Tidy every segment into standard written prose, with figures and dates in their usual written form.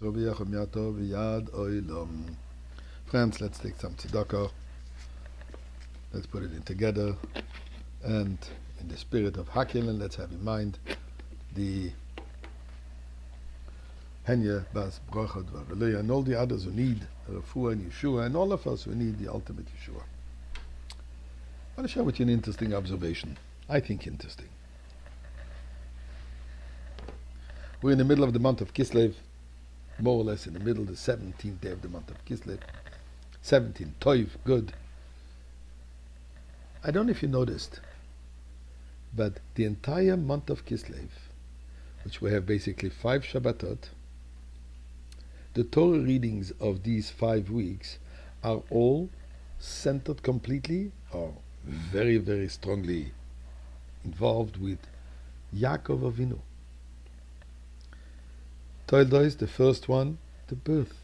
Friends, let's take some tzedakah. Let's put it in together. And in the spirit of Hakelin, let's have in mind the Henya, Bas, Brachot, Varelei, and all the others who need Refuah and Yeshua, and all of us who need the ultimate Yeshua. I want to share with you an interesting observation. I think interesting. We're in the middle of the month of Kislev, more or less in the middle, the 17th day of the month of Kislev. 17, Toiv, good. I don't know if you noticed, but the entire month of Kislev, which we have basically 5 Shabbatot, the Torah readings of these 5 weeks are all centered completely or very, very strongly involved with Yaakov Avinu. Toildois, the first one, the birth.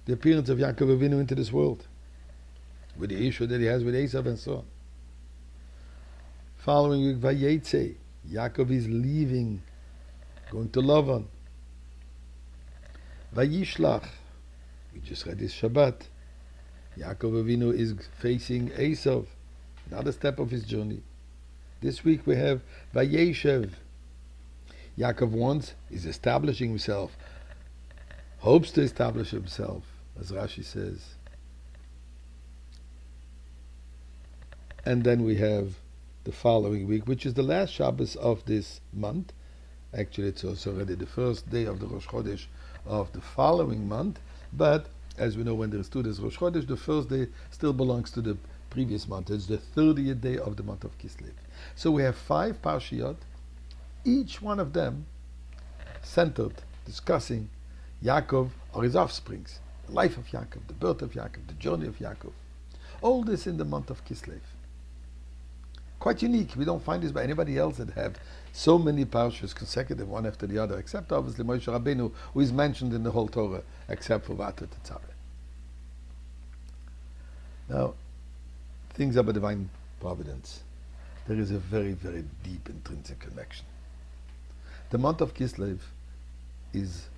The appearance of Yaakov Avinu into this world, with the issue that he has with Esav and so on. Following week, Vayetze, Yaakov is leaving, going to Lavan. Vayishlach, we just read this Shabbat. Yaakov Avinu is facing Esav, another step of his journey. This week we have Vayeshev. Yaakov is establishing himself, hopes to establish himself, as Rashi says. And then we have the following week, which is the last Shabbos of this month. Actually, it's also already the first day of the Rosh Chodesh of the following month. But as we know, when there is 2 days Rosh Chodesh, the first day still belongs to the previous month. It's the 30th day of the month of Kislev. So we have 5 Parshiyot, each one of them centered, discussing Yaakov or his offsprings, the life of Yaakov, the birth of Yaakov, the journey of Yaakov. All this in the month of Kislev. Quite unique. We don't find this by anybody else that have so many parshas consecutive, one after the other, except obviously Moshe Rabbeinu, who is mentioned in the whole Torah, except for Vater Tetzaveh. Now, things about divine providence. There is a very, very deep intrinsic connection. The month of Kislev is,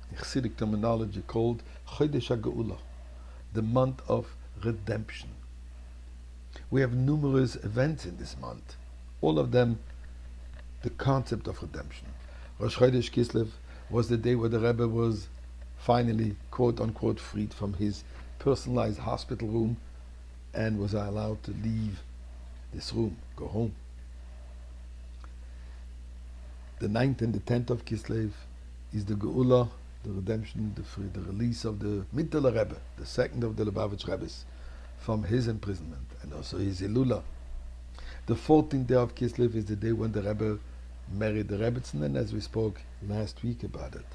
in Chassidic terminology, called Chodesh HaGeula, the month of redemption. We have numerous events in this month, all of them the concept of redemption. Rosh Chodesh Kislev was the day where the Rebbe was finally, quote unquote, freed from his personalized hospital room and was allowed to leave this room, go home. The 9th and the 10th of Kislev is the Geula, the redemption, the release of the Mitteler Rebbe, the second of the Lubavitch Rebbes, from his imprisonment, and also his Ilula. The 14th day of Kislev is the day when the Rebbe married the Rebbetzin, and as we spoke last week about it.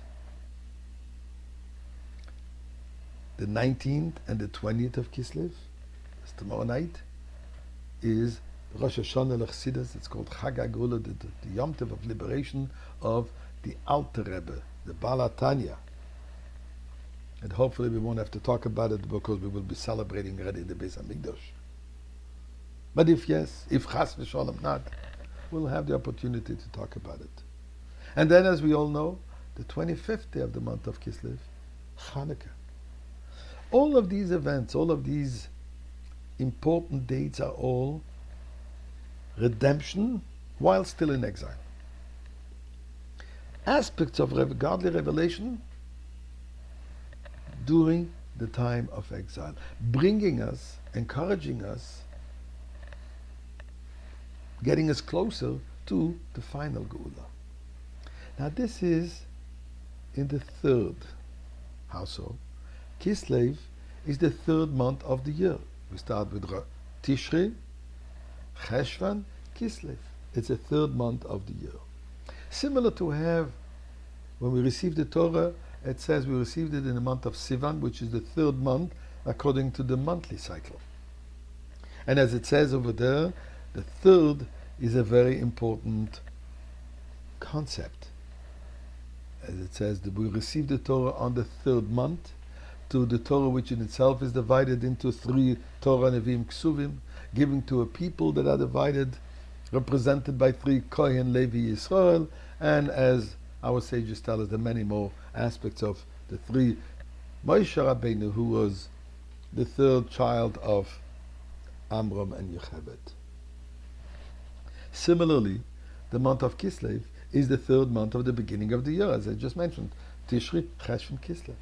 The 19th and the 20th of Kislev, that's tomorrow night, is Rosh Hashanah L'Chassidus. It's called Chag HaGeula, the Yom Tov of liberation of the Alter Rebbe, the Baal HaTanya. And hopefully we won't have to talk about it because we will be celebrating already the Beis HaMikdash. But if yes, if Chas v'Shalom not, we'll have the opportunity to talk about it. And then, as we all know, the 25th day of the month of Kislev, Chanukah. All of these events, all of these important dates are all redemption while still in exile. Aspects of godly revelation during the time of exile, bringing us, encouraging us, getting us closer to the final Geula. Now this is in the 3rd. How so? Kislev is the 3rd month of the year. We start with Tishrei, Cheshvan, Kislev. It's the 3rd month of the year. Similar to have, when we receive the Torah, it says we received it in the month of Sivan, which is the 3rd month according to the monthly cycle. And as it says over there, the 3rd is a very important concept. As it says that we received the Torah on the 3rd month, to the Torah which in itself is divided into 3 Torah Nevi'im Ksuvim, given to a people that are divided, represented by 3 Kohen, Levi, Yisrael, and as our sages tell us, there are many more aspects of the three. Moshe Rabbeinu, who was the third child of Amram and Yochebed. Similarly, the month of Kislev is the third month of the beginning of the year, as I just mentioned. Tishri, Cheshvan, Kislev.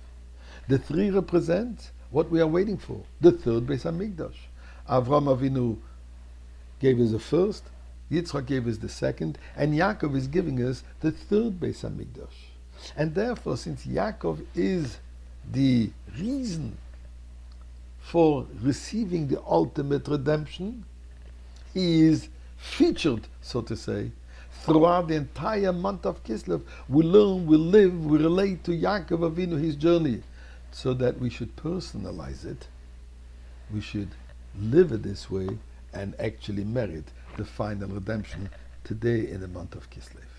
The three represent what we are waiting for, the third Beis Hamikdash. Avram Avinu gave us the first, Yitzchak gave us the second, and Yaakov is giving us the third Beis Hamikdash. And therefore, since Yaakov is the reason for receiving the ultimate redemption, he is featured, so to say, throughout the entire month of Kislev. We learn, we live, we relate to Yaakov Avinu, his journey, so that we should personalize it. We should live it this way and actually merit the final redemption today in the month of Kislev.